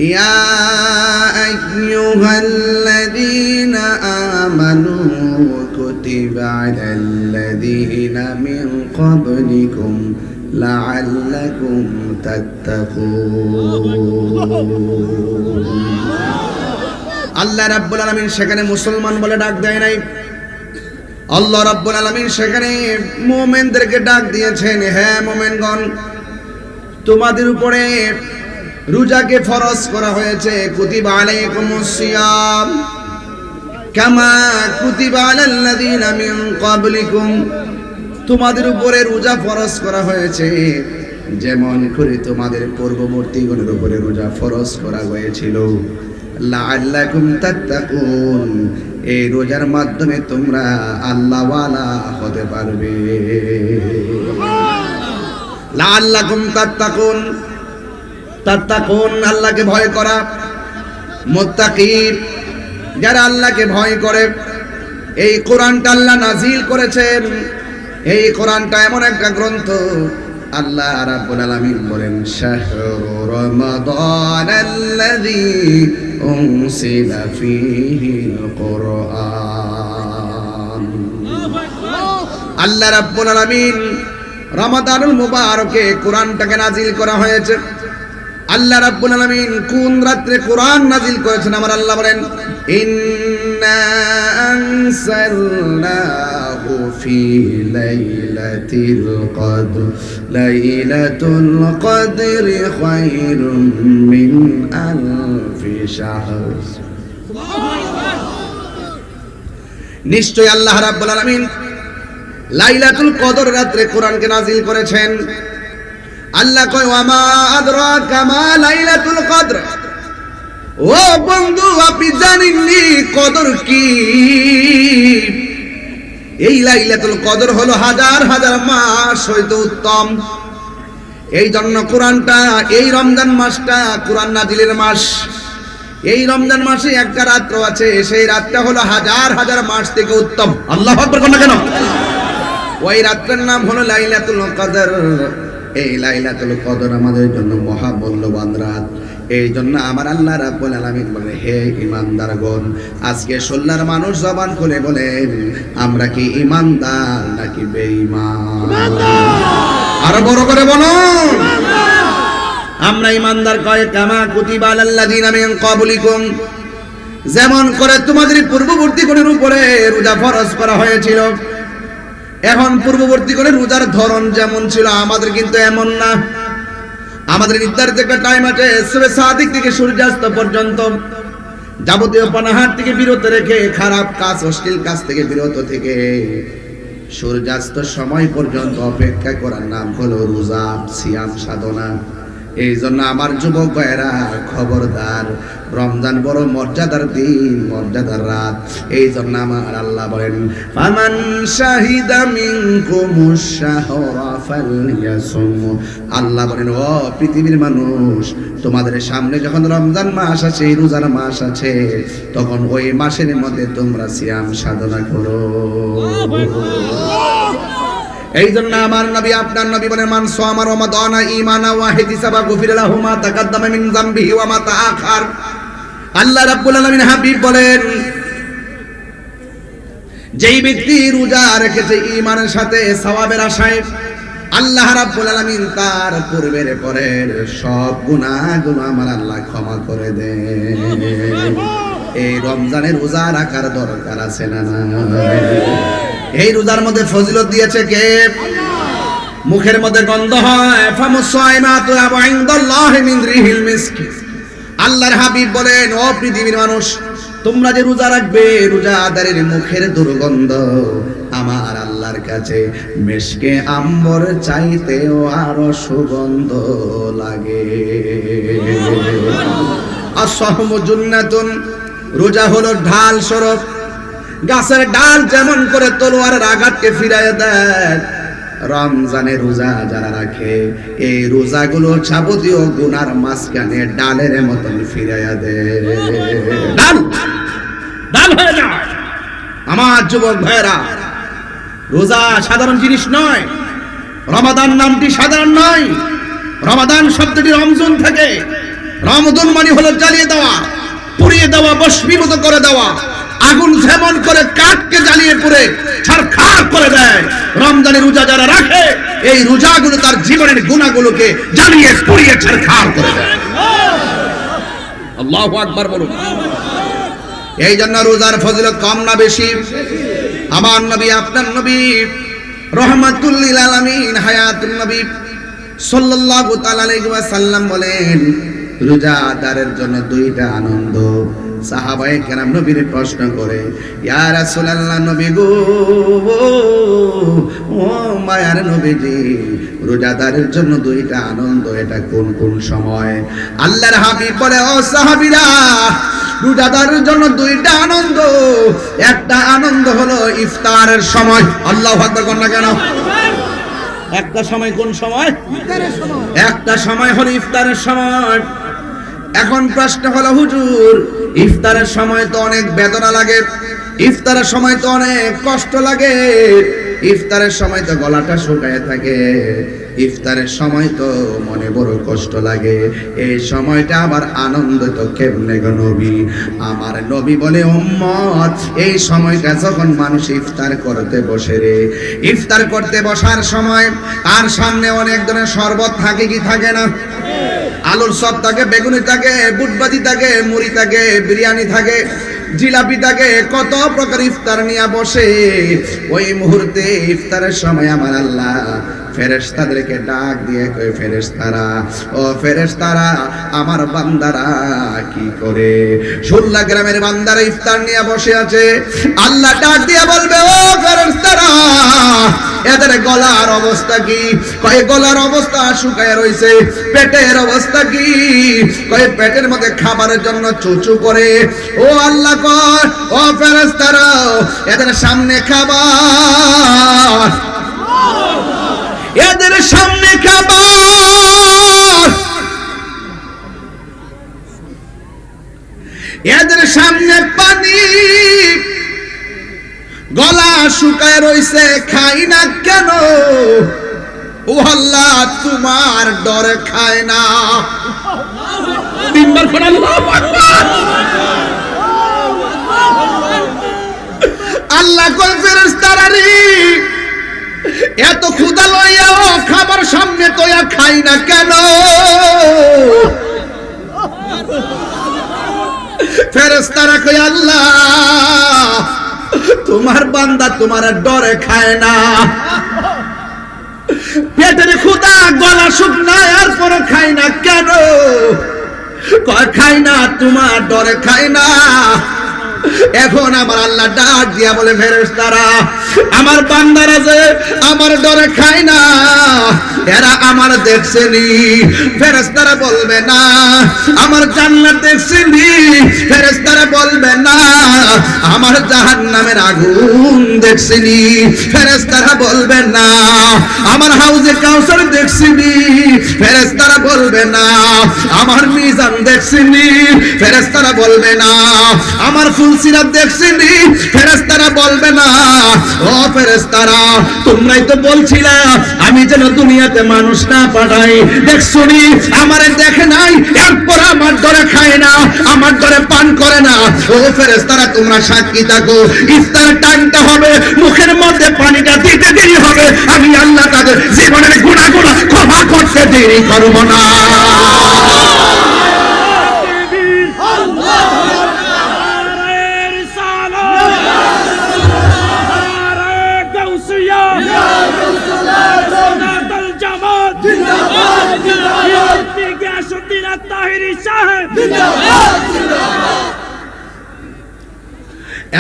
ইয়া আইয়ুহাল্লাযীনা আমানু কুতিবা আলাল্লাযীনা মিন ক্বাবলিকুম লাআল্লাকুম তাত্তাকুন। আল্লাহ রাব্বুল আলামিন সেখানে মুসলমান বলে ডাক দেয় নাই, আল্লাহ রাব্বুল আলামিন সেখানে মুমিনদেরকে ডাক দিয়েছেন, হে মুমিনগণ, তোমাদের উপরে রোজাকে ফরজ করা হয়েছে। কুতিবা আলাইকুমুস সিয়াম কামা কুতিবা আলাল্লাযীনা মিন ক্বাবলিকুম, তোমাদের উপরে রোজা ফরজ করা হয়েছে যেমন করে তোমাদের পূর্ববর্তীগণের উপরে রোজা ফরজ করা হয়েছিল। লাআল্লাকুম তাত্তাকুন, এই রোজার মাধ্যমে তোমরা আল্লাহওয়ালা হতে পারবে। লাআল্লাকুম তাত্তাকুন, তাত্তাকুন আল্লাহকে ভয় করা, মুত্তাকিন যারা আল্লাহকে ভয় করে। এই কোরআনটা আল্লাহ নাজিল করেছেন, এই কোরআনটা এমন একটা গ্রন্থ, আল্লাহ রাব্বুল আলামিন বলেন শাহরু রমাদানাল্লাযী উনসিলা ফীহিল কুরআন। আল্লাহ রাব্বুল আলামিন রমাদানুল মুবারকে কোরআনটাকে নাজিল করা হয়েছে। আল্লাহ রাব্বুল আলামিন কোন রাতে কোরআন নাজিল করেছেন? আমার আল্লাহ বলেন ইন্না আনসালনাহু ফি লাইলাতিল কদর, লাইলাতুল কদরি খায়রুম মিন আলফি শাহর। নিশ্চয় আল্লাহ রাব্বুল আলামিন লাইলাতুল কদর রাতে কোরআনকে নাজিল করেছেন। আল্লাহ কয় ওয়ামা আদরাকা মা লাইলাতুল কদর, ও বন্ধু আপনি জানেননি কদর কি? এই লাইলাতুল কদর হলো হাজার হাজার মাস হইতে উত্তম। এই জন্য কোরআনটা, এই রমজান মাসটা কোরআন নাজিলের মাস। এই রমজান মাসে একটা রাত্র আছে, সেই রাতটা হলো হাজার হাজার মাস থেকে উত্তম। আল্লাহু আকবার কোন কেন? ওই রাতের নাম হলো লাইলাতুল কদর। এই লাইলাতুল কদর আমাদের জন্য মহামূল্যবান রাত। এই জন্য আমার আল্লাহ রাব্বুল আলামিন বলে, হে ঈমানদারগণ, আজকে সোল্লার মানুষ জবান খুলে বলেন আমরা কি ঈমানদার নাকি বেঈমান? আরো বড় করে বলুন, আমরা ঈমানদার। কয় কামা কুতিবা আলাল্লাযীনা মিন ক্বাবলিকুম, যেমন করে তোমাদের পূর্ববর্তীগণের উপরে রোজা ফরজ করা হয়েছিল। এখন পূর্ববর্তী করে রোজার ধরন যেমন ছিল আমাদের কিন্তু এমন না। আমাদের নির্ধারিত একটা টাইম আছে, সুবহ সাদিক থেকে সূর্যাস্ত পর্যন্ত যাবতীয় পানাহার থেকে বিরত রেখে, খারাপ কাজ অশ্লীল কাজ থেকে বিরত থেকে সূর্যাস্ত সময় পর্যন্ত অপেক্ষা করার নাম হলো রোজা, সিয়াম সাধনা। এই জন্য আমার যুবক ভাইরা খবরদার, রমজান বড় মর্যাদার দিন, মর্যাদার রাত। এই জন্য আমার আল্লাহ বলেন ফামান শাহিদা মিনকুমুশ শাহরা ফালইয়াসুম। আল্লাহ বলেন ও পৃথিবীর মানুষ, তোমাদের সামনে যখন রমজান মাস আছে, রোজার মাস আছে, তখন ওই মাসের মধ্যে তোমরা সিয়াম সাধনা করো। এই জন্য আমার নবী, আপনার নবী বলেন মান সামা রমাদানা ঈমানা ওয়া ইহতিসাবা গুফিরা লাহু মা তাকাদ্দামা মিন যামবিহি ওয়া মা তাআখার। আল্লাহ রাব্বুল আলামিন হাবিব বলেন, যেই ব্যক্তি রোজা রেখেছে ঈমানের সাথে সওয়াবের আশায়, আল্লাহ রাব্বুল আলামিন তার পূর্বের পরের সব গুনাহগুলো আমার আল্লাহ ক্ষমা করে দেন। এই রমজানের রোজা রাখার দরকার আছে না? এই রোজার মধ্যে ফজিলত দিয়েছে কে? মুখের মধ্যে গন্ধ হয়, ফামুসাইমাতু ইনদাল্লাহি মিন রিহিল মিস্ক। আল্লাহর হাবিব বলেন ও পৃথিবীর মানুষ, তোমরা যে রোজা রাখবে, রোজাদারের মুখের দুর্গন্ধ আমার আল্লাহর কাছে মিশকে আম্বর চাইতেও আরো সুগন্ধ লাগে। আসসাহমু জান্নাতুন, রোজা হলো ঢাল স্বরূপ। গাছের ডাল যেমন করে তলোয়ারের আঘাতকে ফিরাইয়া দেয়, রমজানে রোজা যারা রাখে, এই রোজাগুলো যাবতীয় গুনার মাঝখানে ডালের মতন ফিরাইয়া দেয়। ডাল ডাল হয়ে যায়। আমার যুবক ভাইরা, রোজা সাধারণ জিনিস নয়। রমাদান নামটি সাধারণ নয়। রমাদান শব্দটি রমজান থেকে, রমজান মানে হলো জ্বালিয়ে দেওয়া, পুড়িয়ে দেওয়া, ভস্মীভূত করে দেওয়া। আগুন যেমন করে কাঠকে জ্বালিয়ে পুড়ে ছারখার করে দেয়, রমজানের রোজা যারা রাখে এই রোজাগুলো তার জীবনের গুনাহগুলোকে জ্বালিয়ে পুড়িয়ে ছারখার করে দেয়। আল্লাহু আকবার বলুন। এই জন্য রোজার ফজিলত কম না বেশি? আমার নবী, আপনার নবী রহমাতুল লিল আলামিন হায়াতুন নবী সাল্লাল্লাহু তাআলা আলাইহি ওয়াসাল্লাম বলেন, রোজাদারের জন্য দুইটা আনন্দ। সাহাবায়ে কেরাম নবীর প্রশ্ন করে, ইয়া রাসূলুল্লাহ, নবী গো, ও মায়ার নবীজি, রোজাদারের জন্য দুইটা আনন্দ, এটা কোন কোন সময়? আল্লাহর হাবিব বলে, ও সাহাবীরা, রোজাদারের জন্য দুইটা আনন্দ। একটা আনন্দ হলো ইফতারের সময়। আল্লাহু আকবার কোন না কেন? একটা সময় কোন সময়? একটা সময় হলো ইফতারের সময়। এখন প্রশ্ন হলো, হুজুর, ইফতারের সময় তো অনেক বেদনা লাগে, ইফতারের সময় তো অনেক কষ্ট লাগে, ইফতারের সময় তো গলাটা শুকায় থাকে, ইফতারের সময় তো মনে বড় কষ্ট লাগে, এই সময়টা আবার আনন্দ তো কেমনে গো নবী? আমার নবী বলে, উম্মত, এই সময়টা যখন মানুষ ইফতার করতে বসে রে, ইফতার করতে বসার সময় আর সামনে অনেক ধরনের শরবত থাকে কি থাকে না? আলুর চপ থাকে, বেগুনি থাকে, বুটবাজি থাকে, মুড়ি থাকে, বিরিয়ানি থাকে, জিলাপি থাকে, কত প্রকার ইফতার নিয়ে বসে। ওই মুহূর্তে ইফতারের সময় আমার আল্লাহ ফেরেশতাদেরকে ডাক দিয়ে কয়, ফেরেশতারা, ও ফেরেশতারা, আমার বান্দারা কি করে? 16 গ্রামের বান্দারা ইফতার নিয়ে বসে আছে। আল্লাহ ডাক দিয়ে বলবে, ও ফেরেশতারা, এদের গলার অবস্থা কি? কয় গলার অবস্থা শুকায় রইছে। পেটের অবস্থা কি? কয় পেটের মধ্যে খাবারের জন্য চুচু করে। ও আল্লাহ কয়, ও ফেরেশতারা, এদের সামনে খাবার, এদের সামনে খাবার, এদের সামনে পানি, গলা শুকায় রইছে, খাই না কেন? ও আল্লাহ, তোমার ডরে খায় না। তিনবার করে আল্লাহু আকবার। আল্লাহ কয়, ফেরেশতারা রে, এত ক্ষুধা লইয়াও খাবার সামনে তোয়া খাই না কেন? ফেরেশতারা কয়, আল্লাহ, তোমার বান্দা তোমার ডরে খায় না। পেটের ক্ষুধা, গলা শুকনায়, আর পর খায় না কেন? কয় খায় না, তোমার ডরে খায় না। এখন আমার আল্লাহ ডাক দিয়া বলে, ফেরেশতারা, আমার বান্দারা যে আমার ডরে খায় না, এরা আমার দেখছেনি? ফেরেশতারা বলবে না। আমার জান্নাত দেখছেনি? ফেরেশতারা বলবে না। আমার জাহান্নামের আগুন দেখছেনি? ফেরেশতারা বলবে না। আমার হাউজে কাউসার দেখছেনি? ফেরেশতারা বলবে না। আমার মিজান দেখছেনি? ফেরেশতারা বলবে না। আমার ফুলসিরাত দেখছেনি? ফেরেশতারা বলবে না। ও ফেরেশতারা, তোমরাই তো বলছিলা আমি যেন দুনিয়াতে মানুষ না পাঠাই, দেখছনি আমারে দেখে নাই, এরপর আমার ডরে খায় না, আমার ডরে পান করে না। ও ফেরেশতারা, তোমরা সাক্ষী থাকো, ইফতার টাইমটা হবে, মুখের মধ্যে পানিটা দিতে দেরি হবে, আমি আল্লাহ তাদের জীবনের গুনাহগুলো ক্ষমা করতে দেরি করব না।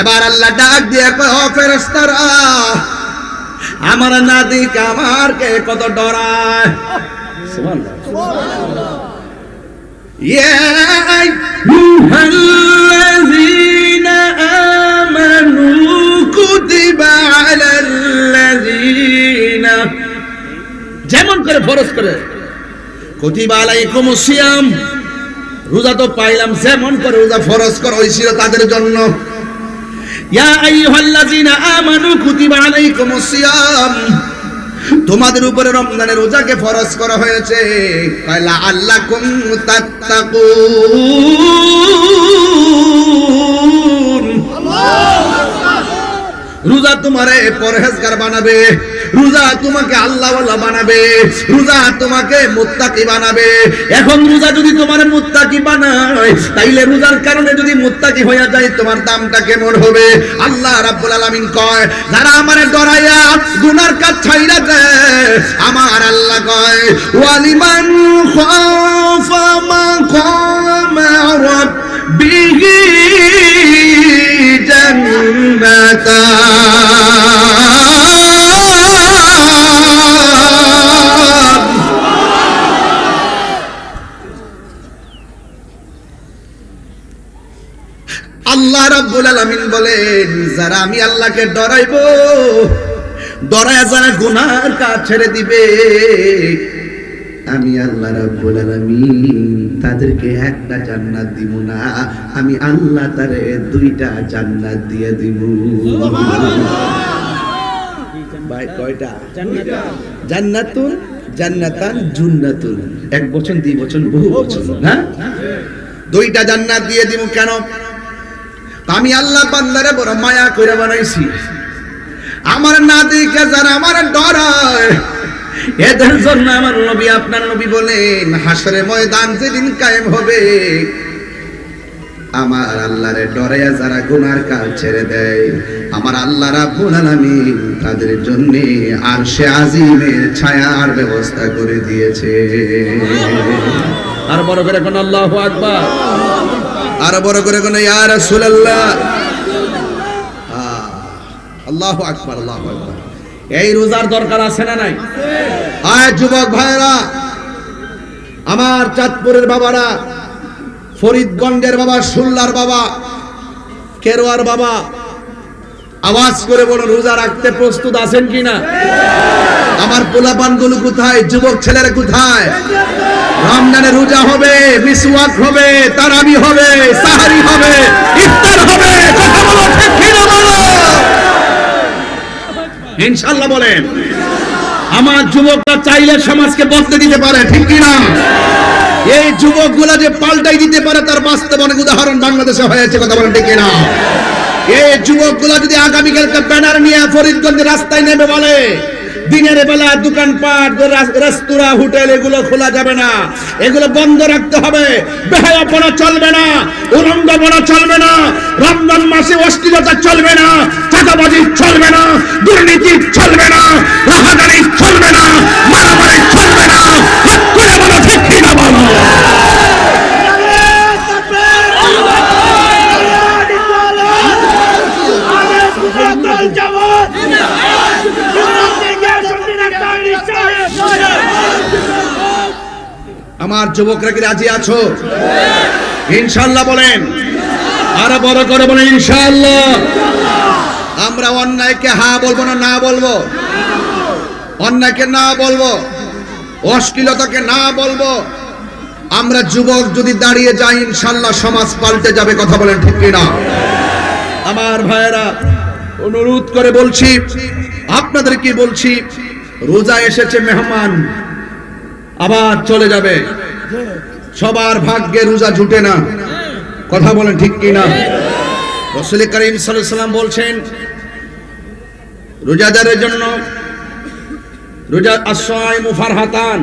এবার আল্লাহ ডাক দিয়ে কয়, ও ফেরেশতারা, আমার নাদিক আমারকে কত ডরায়। সুবহানাল্লাহ। ইয়া আইয়ুহাল্লাযীনা আমানু কুতিবা আলাল্লাযীনা, যেমন করে ফরজ করে, কুতিবা আলাইকুমুস সিয়াম, রোজা তো পাইলাম, যেমন করে রোজা ফরজ করা হয়েছিল তাদের জন্য। ইয়া আইয়ুহাল্লাযীনা আমানু কুতিবা আলাইকুমুস সিয়াম তোমাদের উপরে রমজানের রোজাকে ফরজ করা হয়েছে লাআল্লাকুম তাত্তাকুন। রোজা তোমারে পরহেজগার বানাবে, রোজা তোমাকে আল্লাহওয়ালা বানাবে, রোজা তোমাকে মুত্তাকি বানাবে। এখন রোজা যদি তোমার মুত্তাকি বানায়, তাইলে রোজার কারণে যদি মুত্তাকি হয়ে যায়, তোমার দামটা কেমন হবে? আল্লাহ রাব্বুল আলামিন কয়, যারা আমারে ডরাইয়া গুনার কাজ ছাইরা দেয়, আমার আল্লাহ কয় ওয়ালিমান খাফা মাকামা রাব্বিহি আল্লাহ রাব্বুল আলামিন বলেন, যারা আমি আল্লাহকে ডরাইবো, ডরায়া যারা গুনার কাজ ছেড়ে দিবে, আমি আল্লাহ রাব্বুল আলামিন তাদেরকে একটা জান্নাত দিব না, আমি আল্লাহ তারে দুইটা জান্নাত দিয়ে দিব। ভাই কয়টা জান্নাতুন, জান্নাতান, জুন্নাতুন, এক বচন, দুই বচন, বহু বচন, হ্যাঁ, দুইটা জান্নাত দিয়ে দিব। কেন? আমি আল্লাহ বান্দারে বড় মায়া করে বানাইছি। আমার না দেখে যারা আমার ডরায়, এদের জন্য আমার নবী, আপনার নবী বলেন, হাসরের ময়দান যেদিন কায়েম হবে, আমার আল্লাহরে ডরায়া যারা গুনার কাজ ছেড়ে দেয়, আমার আল্লাহ রাব্বুল আলামিন তাদের জন্য আরশে আজিমের ছায়ার ব্যবস্থা করে দিয়েছে। আর বড় করে কোন আল্লাহু আকবার, আর বড় করে কোন ইয়া রাসূলুল্লাহ, আল্লাহু আকবার, আল্লাহু আকবার। এই রোজার দরকার আছে না নাই? আয় যুবক ভাইরা, আমার চাঁদপুরের বাবারা, ফরিদগঞ্জের বাবা, শুল্লার বাবা, কেরোয়ার বাবা, আওয়াজ করে বলুন, রোজা রাখতে প্রস্তুত আছেন কিনা? আমার পোলাপানগুলো কোথায়? যুবক ছেলেরা কোথায়? রমজানে রোজা হবে, মিসওয়াক হবে, তারাবি হবে, সাহারি হবে, ইফতার হবে, কথা বলো ঠিক কিনা বলো? ইনশাআল্লাহ বলেন। আমার যুবকরা চাইলে সমাজকে বদলে দিতে পারে, ঠিক কিনা? এই যুবকগুলা যে পাল্টাই দিতে পারে, তার বাস্তব অনেক উদাহরণ বাংলাদেশে হয়েছে, কথা বলেন ঠিক কিনা? এই যুবকগুলা যদি আগামীকালকে ব্যানার নিয়ে ফরিদগঞ্জের রাস্তায় নেমে বলে, দিনের বেলা দোকানপাট, রেস্তোরাঁ, হোটেল এগুলো খোলা যাবে না, এগুলো বন্ধ রাখতে হবে, বেহায়াপনা চলবে না, উলঙ্গপনা চলবে না, রমজান মাসে অশ্লীলতা চলবে না, চাঁদাবাজি চলবে না, দুর্নীতি চলবে না, রাহাজানি চলবে না, মারামারি চলবে না, হাত তুলে বলো ঠিক কিনা বলো? আমার যুবকরা কি রাজি আছো? ইনশাআল্লাহ বলেন, আর বড় করে বলেন ইনশাআল্লাহ। আমরা অন্যায়কে হ্যাঁ বলবো না না বলবো? অন্যায়কে না বলবো, অশ্লীলতাকে না বলবো। আমরা যুবক যদি দাঁড়িয়ে যাই, ইনশাআল্লাহ সমাজ পাল্টে যাবে, কথা বলেন ঠিক কিনা? আমার ভাইয়েরা, অনুরোধ করে বলছি, আপনাদেরকে বলছি, রোজা এসেছে মেহমান, আবার চলে যাবে, সবার ভাগ্যে রোজা জুটে না, কথা বলেন ঠিক কিনা? রাসূল করিম সাল্লাল্লাহু আলাইহি ওয়াসাল্লাম বলছেন, রোজাদারের জন্য রোজা আস-সাইমু ফারহাতান,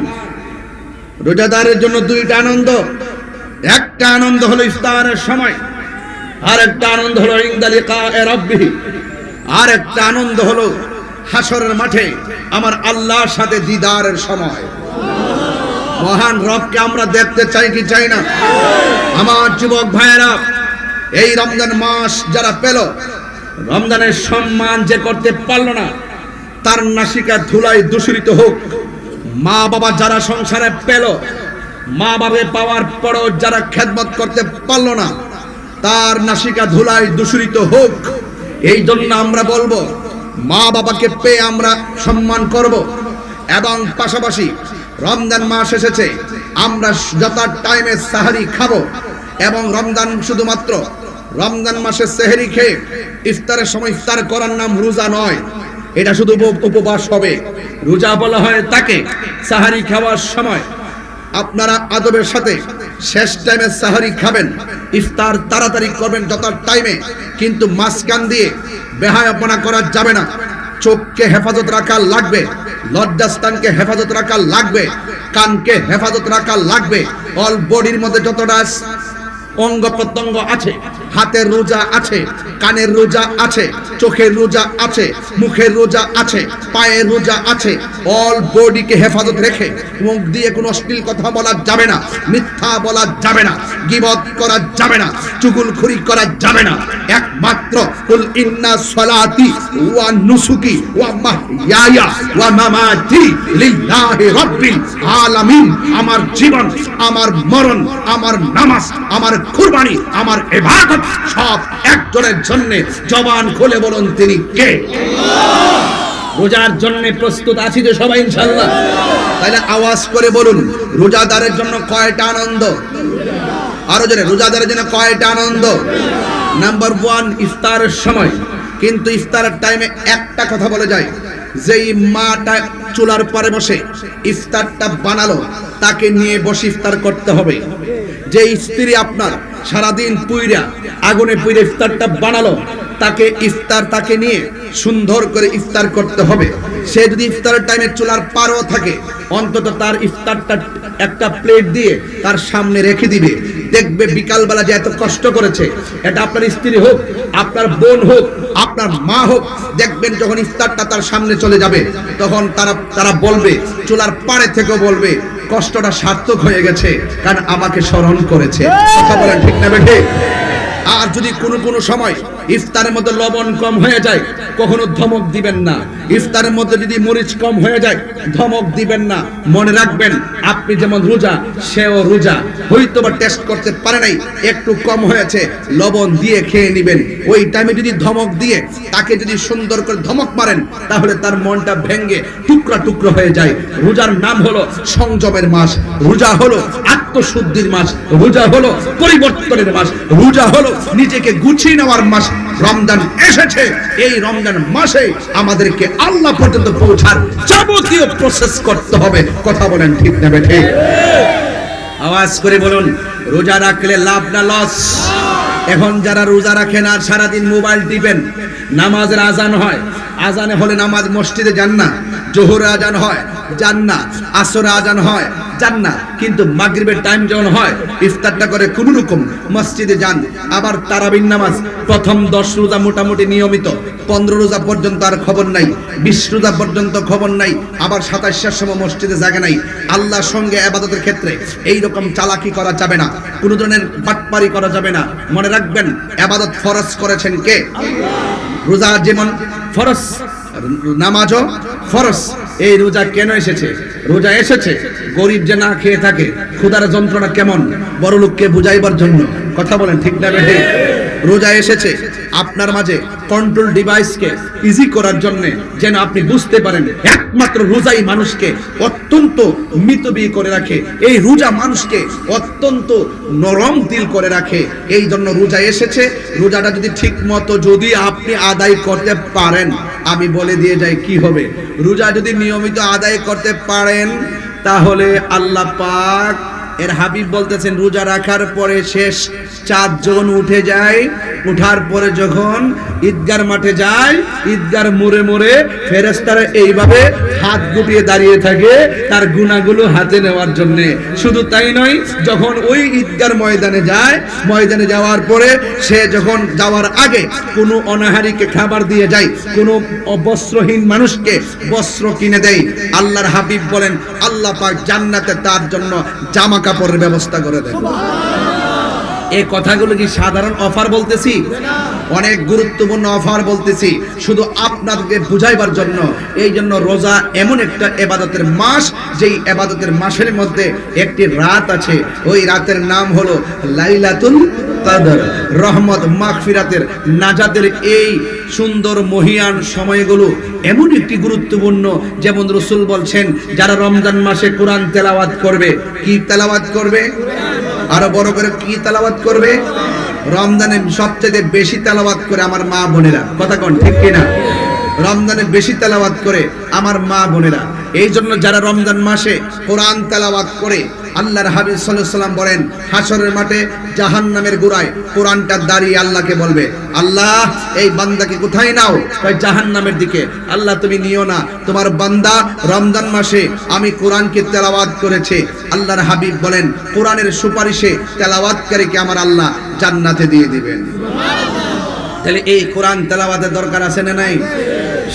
রোজাদারের জন্য দুইটা আনন্দ। একটা আনন্দ হলো ইফতারের সময়, আর একটা আনন্দ হলো ইনদা লিকায়ে রাব্বিহি, আর একটা আনন্দ হলো হাসরের মাঠে আমার আল্লাহর সাথে দিদারের সময়। মহান রবকে আমরা দেখতে চাই কি চাই না? আমার যুবক ভাইয়েরা, এই রমজান মাস যারা পেল, রমজানের সম্মান যে করতে পারল না, তার নাসিকা ধুলায় দূষিত হোক। মা বাবা যারা সংসারে পেল, মা বাবা পাওয়ার পরও যারা খেদমত করতে পারল না, তার নাসিকা ধুলায় দূষিত হোক। এই জন্য আমরা বলবো, মা বাবাকে পেয়ে আমরা সম্মান করব, এবং পাশাপাশি রমজান মাস এসেছে, আমরা যত টাইমে সাহারি খাবো, এবং রমজান শুধুমাত্র রমজান মাসে সেহরি খেয়ে ইফতারের সময় ইফতার করার নাম রোজা নয়। এটা শুধু উপবাস হবে। রোজা বলা হয় তাকে সাহারি খাওয়ার সময় আপনারা আদবের সাথে শেষ টাইমে সাহারি খাবেন, ইফতার তাড়াতাড়ি করবেন যত টাইমে, কিন্তু মাঝখান দিয়ে বেহায়াপনা করা যাবে না। চোখকে হেফাজত রাখা লাগবে, লজ্জাস্থানকে হেফাজত রাখা লাগবে, কানকে হেফাজত রাখা লাগবে। অল বডির মধ্যে যতটা অঙ্গ প্রত্যঙ্গ আছে, হাতের রোজা আছে, কানের রোজা আছে, চোখের রোজা আছে, মুখের রোজা আছে, পায়ের রোজা আছে। অল বডিকে হেফাজত রেখে মুখ দিয়ে কোনো অশ্লীল কথা বলা যাবে না, মিথ্যা বলা যাবে না, গীবত করা যাবে না, চুগলখড়ি করা যাবে না। একমাত্র কুল ইন্না সলাতি ওয়া নুসুকি ওয়া মাহইয়া ওয়া মামাতি লিল্লাহি রাব্বিল আলামিন। আমার জীবন, আমার মরণ, আমার নামাজ, আমার কুরবানি, আমার ইবাদত সব একজনের জন্য। জবান খুলে বলুন তিনি কে? রোজার জন্য প্রস্তুত আছি তো সবাই ইনশাআল্লাহ? তাহলে আওয়াজ করে বলুন, রোজাদারের জন্য কয়টা আনন্দ? আরো জোরে, রোজাদারের জন্য কয়টা আনন্দ? নাম্বার 1, ইফতারের সময়। কিন্তু ইফতারের টাইমে একটা কথা বলে যায়, যেই মাটা চুলার পরে বসে ইফতারটা বানালো তাকে নিয়ে বসে ইফতার করতে হবে। যে স্ত্রী আপনার সারাদিন পুইরা আগুনে পুইরা ইফতারটা বানালো তাকে নিয়ে সুন্দর করে ইফতার করতে হবে। সে যদি ইফতারের টাইমে চুলার পারও থাকে, অন্তত তার ইফতারটা একটা প্লেট দিয়ে তার সামনে রেখে দিবে। দেখবে বিকালবেলা যে এত কষ্ট করেছে, এটা আপনার স্ত্রী হোক, আপনার বোন হোক, আপনার মা হোক, দেখবেন যখন ইফতারটা তার সামনে চলে যাবে তখন তারা বলবে, চুলার পাড়ে থেকেও বলবে, কষ্টটা সার্থক হয়ে গেছে, কারণ আমাকে স্মরণ করেছে। কথা বলেন ঠিক না বেঠিক? আর যদি কোনো সময় ইফতারের মধ্যে লবণ কম হয়ে যায়, কখনো ধমক দিবেন না। ইফতারের মধ্যে যদি মরিচ কম হয়ে যায়, ধমক দিবেন না। মনে রাখবেন, আপনি যেমন রোজা, সেও রোজা। হয়তো বা টেস্ট করতে পারে নাই, একটু কম হয়েছে, লবণ দিয়ে খেয়ে নেবেন। ওই টাইমে যদি ধমক দিয়ে তাকে যদি সুন্দর করে ধমক মারেন, তাহলে তার মনটা ভেঙে টুকরা টুকরা হয়ে যায়। রোজার নাম হলো সংযমের মাস, রোজা হলো আত্মশুদ্ধির মাস, রোজা হলো পরিবর্তনের মাস, রোজা হলো নিজেকে গুছিয়ে নেওয়ার মাস। রমজান এসেছে, এই রমজান মাসে আমাদেরকে আল্লাহ পর্যন্ত পৌঁছার যাবতীয় প্রসেস করতে হবে। কথা বলেন ঠিক না বেঠিক? আওয়াজ করে বলুন, রোজা রাখলে লাভ না লস? এখন যারা রোজা রাখেন আর সারাদিন মোবাইল টিপেন, নামাজের আজান হয়, আজানে হলে নামাজ মসজিদে যান না, জোহরে আজান হয় যান না, আসরে আজান হয় যান না, কিন্তু মাগরিবের টাইম যখন হয় ইফতারটা করে কোন রকম মসজিদে যান। আবার তারাবির নামাজ প্রথম 10 রোজা মোটামুটি নিয়মিত, 15 রোজা পর্যন্ত আর খবর নাই, 20 রোজা পর্যন্ত খবর নাই, আবার 27টার সময় মসজিদে জায়গা নাই। আল্লাহর সঙ্গে ইবাদতের ক্ষেত্রে এই রকম চালাকি করা যাবে না, কোন ধরনের বাটপারি করা যাবে না। মনে রাখবেন, ইবাদত ফরজ করেছেন কে? রোজা যেমন ফরজ, নামাজও ফরজ। এই রোজা কেন এসেছে? রোজা এসেছে গরিব যে না খেয়ে থাকে, ক্ষুধার যন্ত্রণা কেমন, বড় লোককে বুঝাইবার জন্য। কথা বলেন ঠিক না বেঠিক? রোজা এসেছে আপনার মাঝে কন্ট্রোল ডিভাইসকে ইজি করার জন্য, যেন আপনি বুঝতে পারেন একমাত্র রোজাই মানুষকে অত্যন্ত মিতব্যয়ী করে রাখে। এই রোজা মানুষকে অত্যন্ত নরম দিল করে রাখে। এই জন্য রোজা এসেছে। রোজাটা যদি ঠিক মতো যদি আপনি আদায় করতে পারেন, আমি বলে দিয়ে যাই কি হবে। রোজা যদি নিয়মিত আদায় করতে পারেন, তাহলে আল্লাহ পাক এর হাবিব বলতেছেন, রোজা রাখার পরে শেষ চাঁদ যখন উঠে যায়, উঠার পরে যখন ঈদগার মাঠে যায়, ঈদগার মোড়ে মোড়ে ফেরেশতারা এইভাবে হাত গুটিয়ে দাঁড়িয়ে থাকে তার গুনাহগুলো হাতে নেওয়ার জন্য। শুধু তাই নয়, যখন ওই ঈদগার ময়দানে যায়, ময়দানে যাওয়ার পরে সে যখন যাওয়ার আগে কোনো অনাহারীকে খাবার দিয়ে যায়, কোনো বস্ত্রহীন মানুষকে বস্ত্র কিনে দেয়। আল্লাহর হাবিব বলেন, আল্লাহ পাক জান্নাতে তার জন্য জামা কাপড়ের ব্যবস্থা করে দেন। এই কথাগুলো কি সাধারণ অফার বলতেছি? অনেক গুরুত্বপূর্ণ অফার বলতেছি, শুধু আপনাদেরকে বুঝাইবার জন্য। এই জন্য রোজা এমন একটা ইবাদতের মাস, যেই ইবাদতের মাসের মধ্যে একটি রাত আছে, ওই রাতের নাম হলো লাইলাতুল কদর। রহমত, মাগফিরাতের, নাজাতের এই সুন্দর মহিয়ান সময়গুলো এমন একটি গুরুত্বপূর্ণ। যেমন রাসূল বলছেন, যারা রমজান মাসে কোরআন তেলাওয়াত করবে, কি তেলাওয়াত করবে? আরো বড় করে কি তেলাওয়াত করবে? রমজানে সবচেয়ে বেশি তেলাওয়াত করে আমার মা বোনেরা। কথা কোন ঠিক কিনা? রমজানে বেশি তেলাওয়াত করে আমার মা বোনেরা। এই জন্য যারা রমজান মাসে কোরআন তেলাওয়াত করে, আল্লাহর হাবিব সাল্লাল্লাহু আলাইহি ওয়াসাল্লাম বলেন হাশরের মাঠে জাহান্নামের গোড়ায় কোরআনটা দাঁড়িয়ে আল্লাহকে বলবে, আল্লাহ এই বান্দাকে কোথায় নাও? কয় জাহান্নামের দিকে। আল্লাহ তুমি নিও না, তোমার বান্দা রমজান মাসে আমি কোরআনকে তেলাওয়াত করেছে। আল্লাহর হাবিব বলেন কোরআনের সুপারিশে তেলাওয়াতকারীকে আমার আল্লাহ জান্নাতে দিয়ে দিবেন। তাহলে এই কোরআন তেলাওয়াতের দরকার আছে না নাই?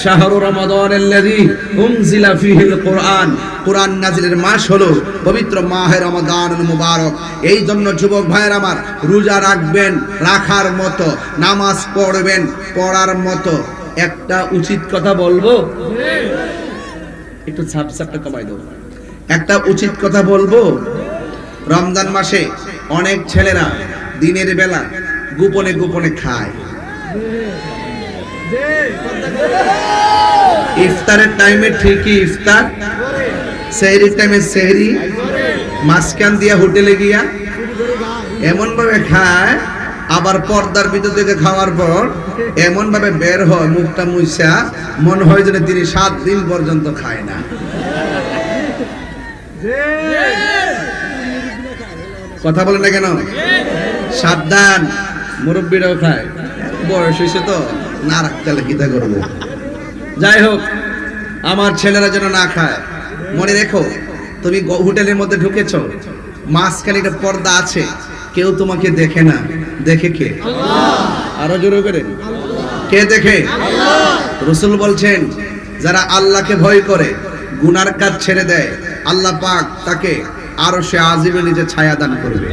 শাহরু রমাদানাল্লাযী উনজিলা ফীহিল কুরআন, কোরআন নাজিলের মাস হলো পবিত্র মাহে রমাদানুল মুবারক। এই জন্য যুবক ভাইয়ের আমার, রোজা রাখবেন রাখার মতো, নামাজ পড়বেন পড়ার মতো। একটা উচিত কথা বলবো, একটু ছাপটা কমাই দাও। একটা উচিত কথা বলবো, রমজান মাসে অনেক ছেলেরা দিনের বেলা গোপনে গোপনে খায়। ইফতারের টাইমে ঠিকই ইফতার, সেহরির টাইমে সেহরি, মাঝখান দিয়া হোটেলে গিয়া এমন ভাবে খায়, আবার পর্দার ভিতর থেকে খাওয়ার পর এমন ভাবে বের হয় মুখটা মুইসা, মনে হয় যেন তিনি 7 দিন পর্যন্ত খায় না। কথা বলেন না কেন? সাবধান, মুরব্বীরাও খায়, বয়স হয়েছে তো, না রাখতে কিতা করবো। যাই হোক, আমার ছেলেরা যেন না খায়। মনে রেখো, তুমি হোটেলের মধ্যে ঢুকেছ, মাঝখানে একটা পর্দা আছে, কেউ তোমাকে দেখে না। দেখে কে? আরো জোরে করে, কে দেখে? রাসূল বলছেন যারা আল্লাহকে ভয় করে, গুনার কাজ ছেড়ে দেয়, আল্লাহ পাক তাকে আরশে আজিমে নিজে ছায়া দান করবে।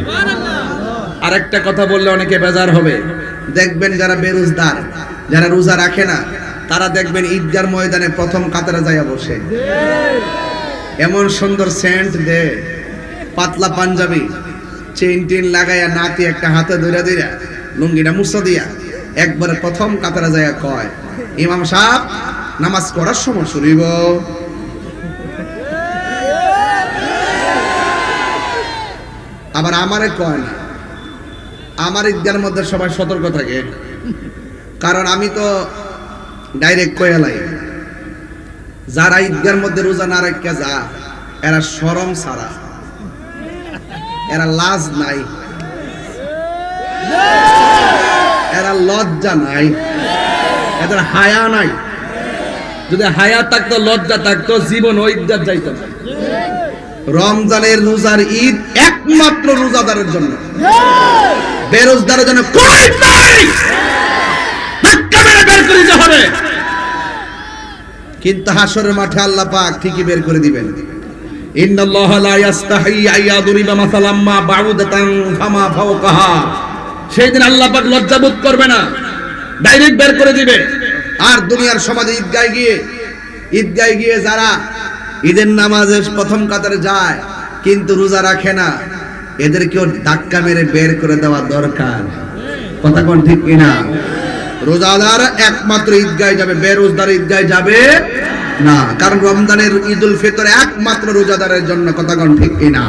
আরেকটা কথা বললে অনেকে বেজার হবে, দেখবেন যারা বেরোজগার, যারা রোজা রাখে না, তারা দেখবেন ঈদগার ময়দানে প্রথম কাতারে যাইয়া বসে, এমন সুন্দর সেন্ট দে, পাতলা পাঞ্জাবি, চেইন টেন লাগাইয়া, নাতি একটা হাতে ধইরা ধইরা, লুঙ্গিটা মুছা দিয়া একবারে প্রথম কাতারে যাইয়া কয়, ইমাম সাহেব নামাজ পড়ার সময় শুরুইব। আবার আমারে কয় না। আমার ঈদগার মধ্যে সবাই সতর্ক থাকে, কারণ আমি তো ডাইরেক্ট কয়ালাই, যারা ঈদগার মধ্যে রোজা না রাখা যা, এরা শরম ছাড়া, এরা লাজ নাই, এরা লজ্জা নাই, এদের হায়া নাই। যদি হায়া থাকতো, লজ্জা থাকতো, জীবন ওই ঈদগার যাইতো না। রমজানের রোজার ঈদ একমাত্র রোজাদারের জন্য, বেরোজগারের জন্য কোনো ঈদ নাই। ধাক্কা মেরে বের করে দিতে হবে, কিন্তু হাশরের মাঠে আল্লাহ পাক ঠিকই বের করে দিবেন। ইন্নাল্লাহা লা ইস্তাহি আইয়াদুরিবা মাসালাম মা বাউদাতান ফামা ফাওকাহা। সেই দিন আল্লাহ পাক লজ্জা বোধ করবে না, ডাইরেক্ট বের করে দিবে। আর দুনিয়ার সমাজে ঈদগায় গিয়ে যারা ঈদের নামাজের প্রথম কাতারে যায় কিন্তু রোজা রাখে না, এদেরকেও ধাক্কা মেরে বের করে দেওয়া দরকার। কথা কোন ঠিক কিনা? রোজাদার একমাত্র ঈদগায় যাবে, বেরোজদার ঈদগায় যাবে না, কারণ রমজানের ঈদুল ফিতর একমাত্র রোজাদারের জন্য। কথা কোন ঠিক কিনা?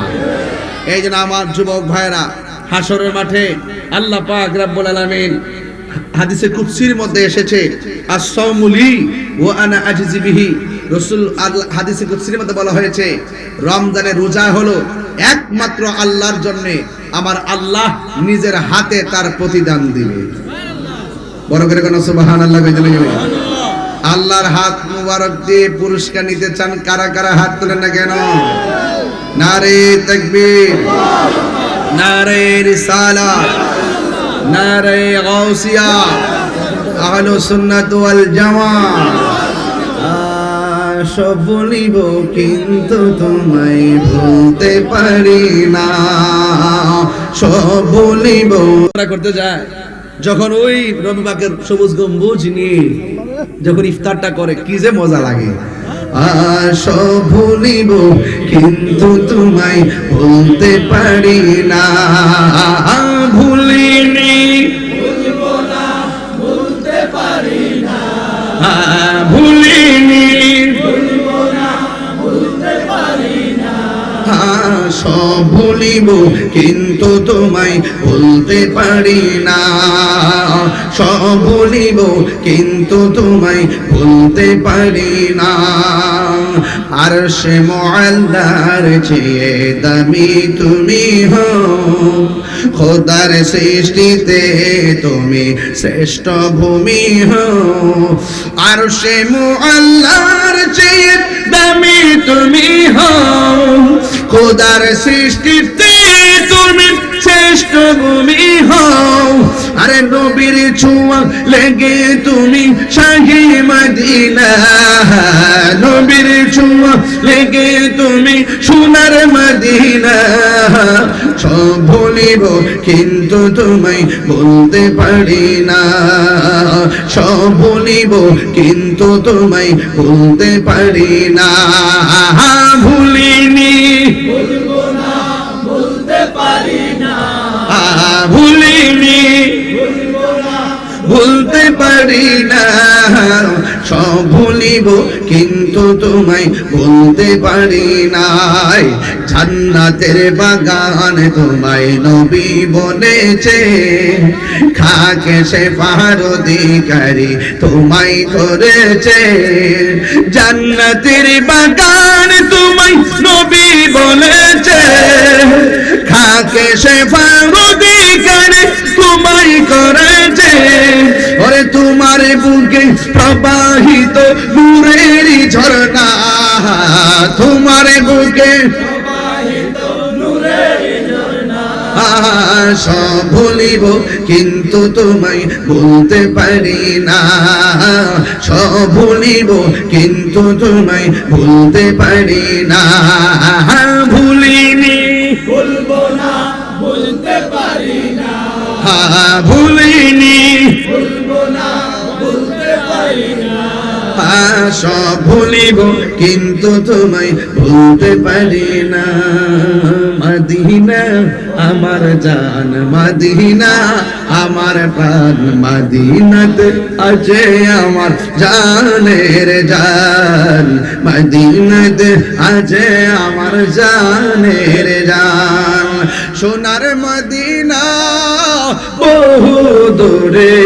এই জন্য আমার যুবক ভাইরা, হাশরের মাঠে আল্লাহ পাক রব্বুল আলামিন হাদিসে কুদসির মধ্যে এসেছে, আস-সাওমু লি ওয়া আনা আজজি বিহি। রাসূল হাদিসে কুদসির মধ্যে বলা হয়েছে, রমজানের রোজা হলো একমাত্র আল্লাহর জন্য, আমার আল্লাহ নিজের হাতে তার প্রতিদান দিবে। বড় করে কোন সুবহানাল্লাহ বেজলে গেলে। আল্লাহর হাত মুবারক দিয়ে পুরস্কার নিতে চান কারা কারা? হাত তোলেন না কেন? নারে তাকবীর, নারে রিসালাত, নারে গাউসিয়া, আহলুস সুন্নাত ওয়াল জামাত। সব বলিব কিন্তু তোমায় ভুলতে পারি না, সব বলিব করতে যায়। যখন ওই রবিবাকের সবুজ গম্বুজ নিয়ে যখন ইফতারটা করে, কি যে মজা লাগে। সব ভুলিব কিন্তু তোমায় ভুলতে পারি না, ভুলিনি, ভুলবো না, ভুলতে পারি না, ভুলিনি, ভুলবো না, ভুলতে পারি না। সব ভুলিব কিন্তু তোমায় ভুলতে পারি না, সব ভুলিব কিন্তু তোমায় ভুলতে পারি না। আরশে মুআল্লার চেয়ে দামি তুমি হও, খোদার সৃষ্টিতে তুমি শ্রেষ্ঠ ভূমি হও। আরশে মুআল্লার চেয়ে দামি তুমি হও, খোদার সৃষ্টিতে তুমি শ্রেষ্ঠ ভূমি হও। আরে নবীর ছোঁয়া লেগে তুমি শাহী মদিনা, নবীর ছোঁয়া লেগে তুমি সোনার মদিনা। সব ভুলিব কিন্তু তোমায় ভুলতে পারি না, সব ভুলিব কিন্তু তোমায় ভুলতে পারি না। ভুলিনি ভুলবো না, ভুলতে পারি না, ভুলিনি ভুলবো না, ভুলতে পারি না। সব ভুলিব কিন্তু তোমায় ভুলতে পারি নাই। জান্নাতের বাগান তোমায় নবী বলেছে, খাকে সে পাহাড় অধিকারী তোমায় করেছে। জান্নাতের বাগান তোমায় নবী বলেছে, খাকে সে পাহাড় অধিকারী তোমায় করেছে। ওরে তোমার বুকে প্রবাহিত নূরের ঝর্ণা, তোমার বুকে প্রবাহিত নূরের ঝর্ণা। সব ভুলিব কিন্তু তোমায় ভুলতে পারি না, সব ভুলিব কিন্তু তোমায় ভুলতে পারি না। ভুলিনি ভুলবো না, ভুলতে পারি না, ভুলিনি ভুলবো না, ভুলতে পারি না। সব ভুলিব কিন্তু তোমায় ভুলতে পারি না। মদিনা আমার জান, মদিনা আমার প্রাণ, মদিনাতে আছে আমার জানের জান, মদিনাতে আছে আমার জানের জান। সোনার মদিনা বহু দূরে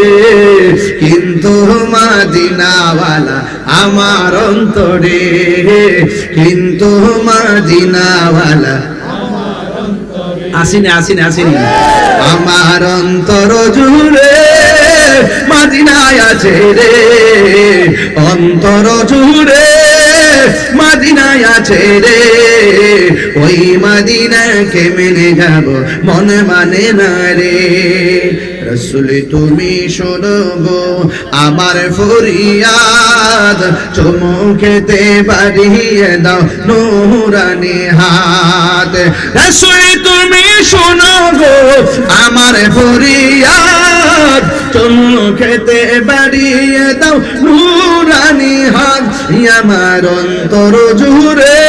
কিন্তু মদিনাওয়ালা আমার অন্তরে, কিন্তু মদিনাওয়ালা আসিনি আসিনি আসিনি আমার অন্তর জুড়ে মদিনায় আছে রে, অন্তর জুড়ে মদিনায় আছে রে। ওই মদিনাকে মেনে যাব মন মানে না রে। রসুল তুমি শোনো গো আমার ফরিয়াদ, চুমুকেতে বাড়িয়ে দাও নূরানি হাত। রসুল তুমি শোনো গো আমার ফরিয়াদ, চুমুকেতে বাড়িয়ে দাও নূরানি হাত। আমার অন্তর জুড়ে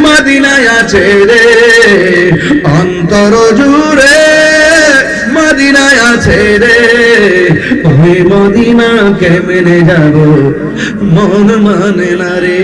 মদিনায় আছে রে, অন্তর জুড়ে মদিনায় আছে রে। ওই মদিনাকে মেনে যাব মন মানে না রে।